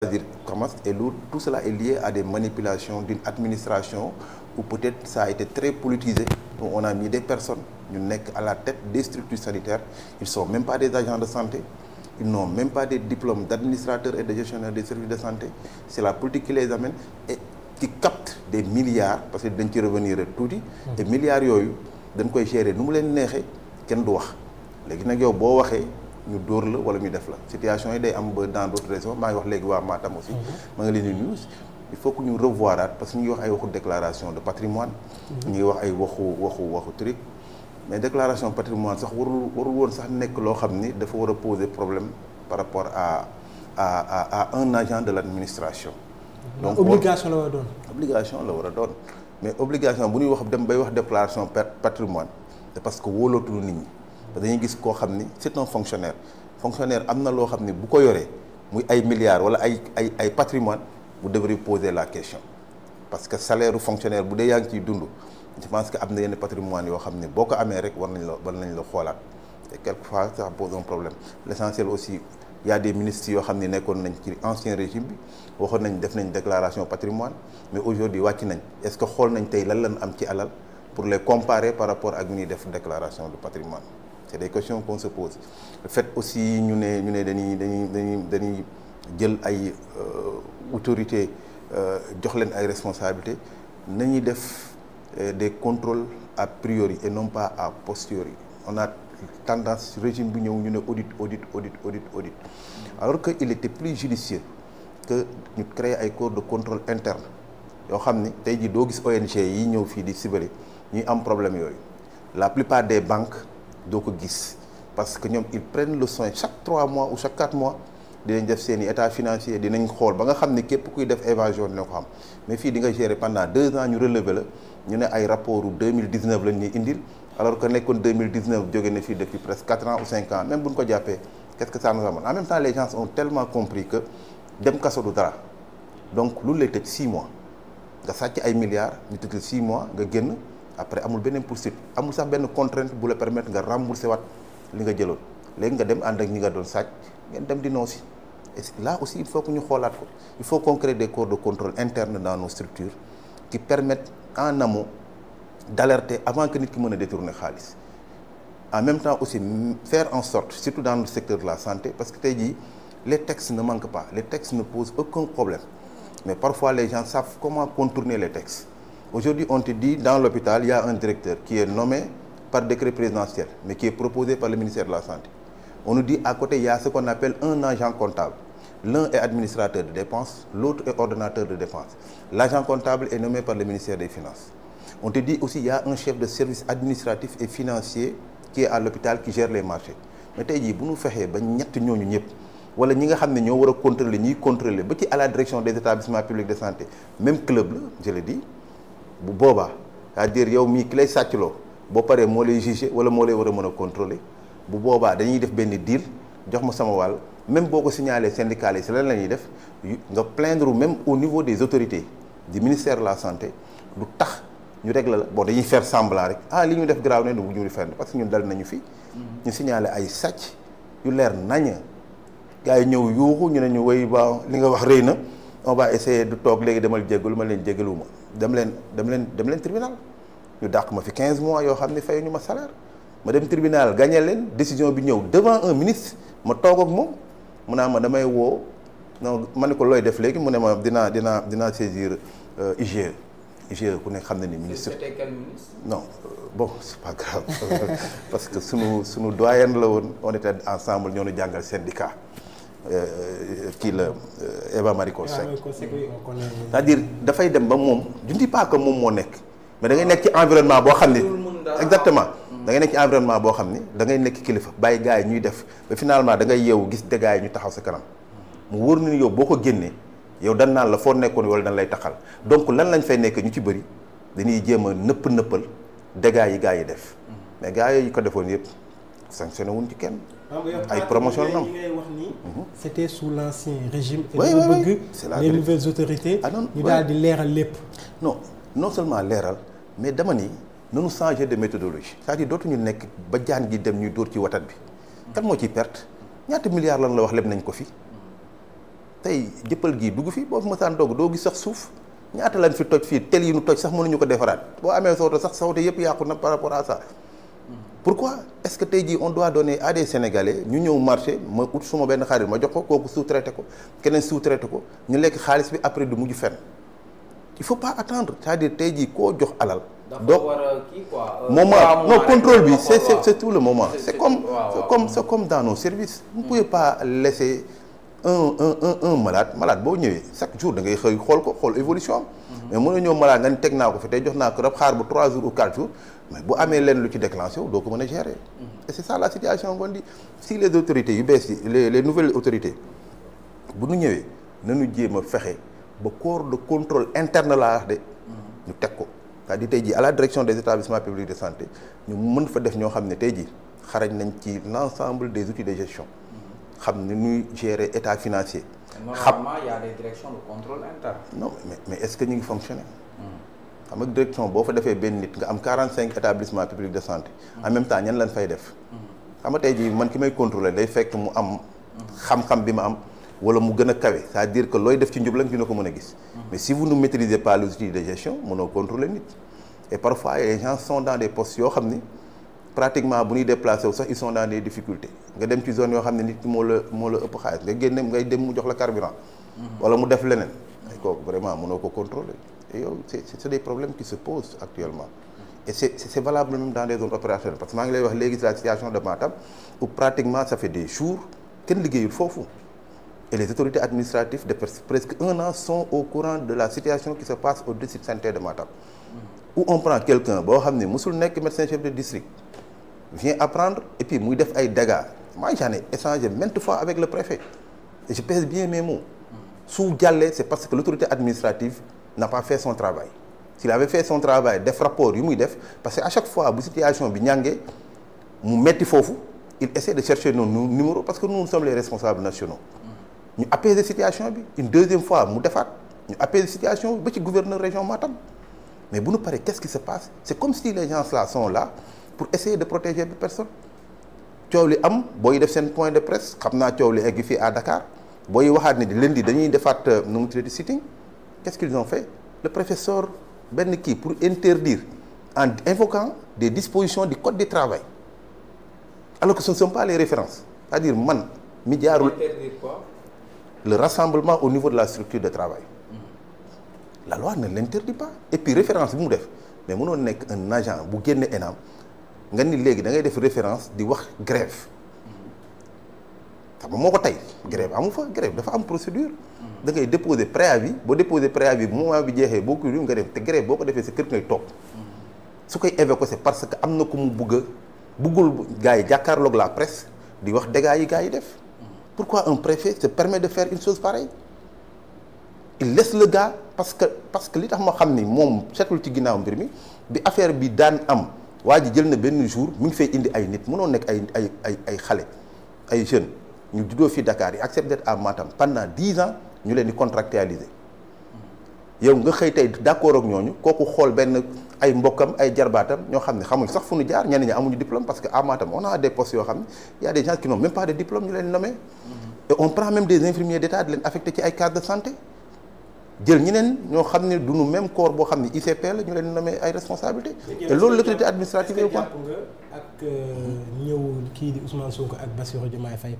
c'est-à-dire comment et tout cela est lié à des manipulations d'une administration où peut-être ça a été très politisé, où on a mis des personnes ñu nekk à la tête des structures sanitaires, ils sont même pas des agents de santé, ils n'ont même pas des diplômes d'administrateurs et de gestionnaires des services de santé, c'est la politique qui les amène et qui capte des milliards, parce que dañ ci revenir rek tuuti, et milliards yooyu dañ koy gérer nu mu leen neexee kenn du wax léegi nag yow boo waxee ñu dóor la wala ñu def la situation yi day am ba dans d'autres régions maa ngi wax léegi waa Matam aussi ma nga leen di nuyu il faut que ñu revoiraat parce que ñu ngi wax ay waxu déclaration de patrimoine ñu ngi wax ay waxu truc mais déclaration patrimoine sax warul woon sax nekk loo xam ni dafa war a poser problème par rapport à un agent de l'administration. Donc obligation la war a doon. obligation la war a doon mais obligation bu ñuy wax dem bay wax déclaration patrimoine c'est parce que wóolootuñu nit ñi parce que dañuy gis koo xam ni c'est un fonctionnaire am na loo xam ni bu ko yoree muy ay milliards wala ay patrimoine vous devrez poser la question parce que salaire u fonctionnaire bu dee yaa ngi ciy dund je pense que am na yenn patrimoine yoo xam ne boo ko amee rek war nañ la xoolaat et quelquefois ça pose un problème l'essentiel aussi il y a des ministres yoo xam ne nekkoon nañ ci ancien régime bi waxoon nañ def nañ déclaration patrimoine mais aujourd'hui wàcc nañ est-ce que xool nañ tey lan lañ am ci alal pour les comparer par rapport ak ñuy def déclaration de patrimoine c'est des questions qu'on se pose le fait aussi ñu ne dañuy jël ay autorités jox leen ay responsabilités nañuy def des contrôles a priori et non pas a posteriori on a tendance régime bi ñëw ñu ne audit alors que il était plus judicieux que ñu créer ay corps de contrôle interne yoo xam ni tey jii doo gis ONG yi ñëw fii di sibali ñuy am problème yooyu la plupart des banques doo ko gis parce que ñoom ils prennent le soin chaque 3 mois ou chaque 4 mois dinañ def seen i état financier dinañ xool ba nga xam ne képp kuy def évasion dina ko xam mais fii di nga gérer pendant 2 ans ñu relever la ñu ne ay rapport u 2019 lañ ñuy indil alors que nekkoon 2019 jóge na fii depuis presque 4 ans ou 5 ans même bu ñu ko jàppee qu'est-ce que ça nous amène en même temps les gens ont tellement compris que dem kaso du dara donc loolu lay tëj 6 mois nga sàcc ay milliards ñu tëj 6 mois nga génn après amul beneen poursuite amul sax benn contrainte bu la permettre nga rembourser waat li nga jëloon léegi nga dem ànd ak ñi nga doon sàcc ngeen dem di noosi et là aussi il faut que ñu xoolaat ko il faut qu'on crée des corps de contrôle interne dans nos structures qui permettent en amont d'alerter avant que nit ki mën a détourner xaalis en même temps aussi faire en sorte surtout dans le secteur de la santé parce que tey jii les textes ne manquent pas les textes ne posent aucun problème mais parfois les gens savent comment contourner les textes aujourd'hui on te dit dans l'hôpital il y a un directeur qui est nommé par décret présidentiel mais qui est proposé par le ministère de la santé on nous dit à côté il y a ce qu'on appelle un agent comptable l'un est administrateur de dépenses l'autre est ordonnateur de dépenses l'agent comptable est nommé par le ministère des finances on te dit aussi il y a un chef de service administratif et financier qui est à l'hôpital qui gère les marchés mais tey jii bu ñu fexee ba ñett ñooñu ñëpp wala ñi nga xam ne ñoo war a contrôler ñiy contrôler ba ci à la direction des établissements publics de santé même club la je le dis bu boobaa c'est-à-dire yow mii ki lay sàccloo boo paree moo lay juger wala moo lay war a mën a contrôler bu boobaa dañuy def benn deal jox ma sama wàll même boo ko signalé syndicaliste si lan la ñuy def nga plaindre même au niveau des autorités du ministère de la santé du tax ñu régler la bon dañuy faire semblant rek li ñu def grave ne du ñu fenn parce que ñun dal nañu fi ñu signalé ay sàcc yu leer nañ gars yi ñëw yuuxu ñu ne ñu way ba li nga wax rëy na on va essayer de toog léegi demal jéggalu ma leen jéggaluwuma dem leen tribunal ñu dàq ma fi 15 mois yoo xam ne fayu ñu ma salaire ma dem tribunal gagné leen décision bi ñëw devant un ministre ma toog ak moom mu naa ma damay woo non ma ne ko looy def léegi mu ne ma dinaa saisir IGE ku nekk xam na ni ministre. C'était quel ministre? Non bon c'est pas grave parce que sunu doyen la woon on était ensemble ñoo ñu jàngal syndicat kii la Eva Marie Coll Seck c'est-à-dire dafay dem ba moom je ne dis pas que moom moo nekk mais da ngay nekk ci environnement boo xam ni exactement da ngay nekk ci environnement boo xam ni da ngay nekk kilifa bàyyi gars yi ñuy def ba finalement da ngay yeewu gis dégâts yi ñu taxaw sa kanam mu wóor na ni yow boo ko génnee yow dan naan la foo nekkoon wala dan lay taxal donc lan lañ fay nekk ñu ci bëri dañuy jéem a nëppal dégâts yi gars yi def mais gars yi ko defoon yëpp sanctionné wuñ ci kenn. ay promotion la yi ngay wax nii. c'était sous l'ancien régime. oui et dañu bëgg les la nouvelles autorités. non ñu daal di leeral lépp. non seulement leeral mais dama ni nanu changer de méthodologie c'est-à-dire dootuñu nekk ba jaan gi dem ñuy dóor ci watat bi kan moo ciy perte ñaata milliards lan la wax leb nañ ko fi tey jëppal gii dugg fi boo fi mësaan dogg doo gis sax suuf ñaata lañ fi toj fii tel yi nu toj sax mënuñu ko defaraat boo amee sawto sax sawto yëpp yàqu na par rapport à ça. Pourquoi est-ce que tey jii on doit donner à des Sénégalais ñu ñëw marché ma ut suma benn xarit ma jox ko kooku sous-traité ko keneen sous-traité ko ñu lekk xaalis bi après du mujj fenn il faut pas attendre c'est-à-dire tey jii koo jox alal. donc moment non contrôle bi c'est tout le moment. c'est comme dans nos services. vous ne pouvez pas laisser un malade boo ñëwee chaque jour da ngay xëy xool ko xool évolution am. mais mën na ñëw malade nga ni teg naa ko fi tey jox naa ko rab xaar ba 3 jours ou 4 jours. mais bu amee leen lu ci déclenché wu doo ko mën a gérer. et c'est ça la situation qu'on dit si les autorités yu bees yi les nouvelles autorités bu ñu ñëwee nañu jéem a fexe ba corps de contrôle interne laa wax de. ñu teg ko c'est-à-dire tey jii à la direction des établissements publics de santé ñu mën fa def ñoo xam ne tey jii xarañ nañ ci l'ensemble des outils de gestion. xam ne ñuy gérer état financier. normalement il y a des directions de contrôle interne. non mais est-ce que ñu ngi fonctionner. xam nga direction boo fa defee benn nit nga am 45 établissements publics de santé. en même temps ñan lañ fay def. xam nga tey jii man ki may contrôler day fekk mu am. xam-xam bi ma am wala mu gën a kawe c'est-à-dire que looy def ci njublan dina ko mën a gis. mais si vous ne maîtrisez pas les outils de gestion mënoo contrôler nit. et parfois les gens sont dans des postes yoo xam ni pratiquement bu ñuy déplacé wu sax ils sont dans des difficultés nga dem ci zone yoo xam ne nit moo la ëpp xaalis nga génne ngay dem mu jox la carburant. wala mu def leneen. ay kooku vraiment mënoo ko contrôler. et yow c'est des problèmes qui se posent actuellement. et c'est valable même dans les zones opérationnelles parce que maa ngi lay wax léegi la situation de Matam où pratiquement ça fait des jours kenn liggéeyul foofu. et les autorités administratives de presque 1 an sont au courant de la situation qui se passe au district sanitaire de Matam. où on prend quelqu'un boo xam ne musul nekk médecin chef de district vient apprendre et puis muy def ay dégâts moi j'en ai échangé maintes fois avec le préfet et je pèse bien mes mots. su jàllee c'est parce que l'autorité administrative n'a pas fait son travail. S'il avait fait son travail def rapport yu muy def parce que à chaque fois bu situation bi ñàngee mu metti foofu il essaie de chercher nos numéros parce que nous sommes les responsables nationaux. ñu apaiser situation bi une deuxième fois mu defaat ñu apaiser situation bi ba ci gouverneur région Matam mais bu ñu paree qu'est-ce qui se passe c'est comme si les gens là sont là pour essayer de protéger des personnes. coow li am booy def seen point de presse xam naa coow li egg fii à Dakar booy waxaat ne di lundi dañuy defaat nu mu tuddati sitting qu'est-ce qu'ils ont fait le préfet sort benn kii pour interdire en invoquant des dispositions du code du travail alors que ce ne sont pas les références c'est-à-dire man mi jaarul le rassemblement au niveau de la structure de travail. La loi ne l'interdit pas et puis référence bi mu def mais mënoon nekk un agent bu génne ENAM nga ni léegi da ngay def référence di wax grève xam nga moo ko tey grève amu fa grève dafa am procédure da ngay déposer préavis boo déposer préavis bu moment bi jeexee boo ko nga def te grève boo ko defee sa kër ngay toog su koy évoquer c'est parce que am na ku mu buggul gars yi jàkkaarloog la presse di wax dégâts yi gars yi def pourquoi un préfet se permet de faire une chose pareille il laisse le gars parce que li tax ma xam ni moom setul ci ginnaaw mbir mi bi affaire bi daan am waa ji jël na benn jour mi ngi fay indi ay nit mënoo nekk ay xale ay jeunes ñu juddoo fii Dakar yi accepté d'être à Matam pendant 10 ans ñu leen di contractualiser yow nga xëy tey d'accord ak ñooñu kooku xool benn ay mbokkam ay jarbaatam ñoo xam ne xamuñ sax fu ñu jaar ñenn ñi amuñu diplôme parce que à Matam on a des postes yoo xam ne y a des gens qui n'ont même pas de diplôme ñu leen nommé et on prend même des infirmiers d'état di leen affecté ci ay cases de santé jël ñeneen ñoo xam ne duñu même corps boo xam ne ICP la ñu leen nommé ay responsabilités et loolu l'autorité administrative jàpp nga ak ñëw kii di Ousmane Sonko ak Bassirou Diomaye Faye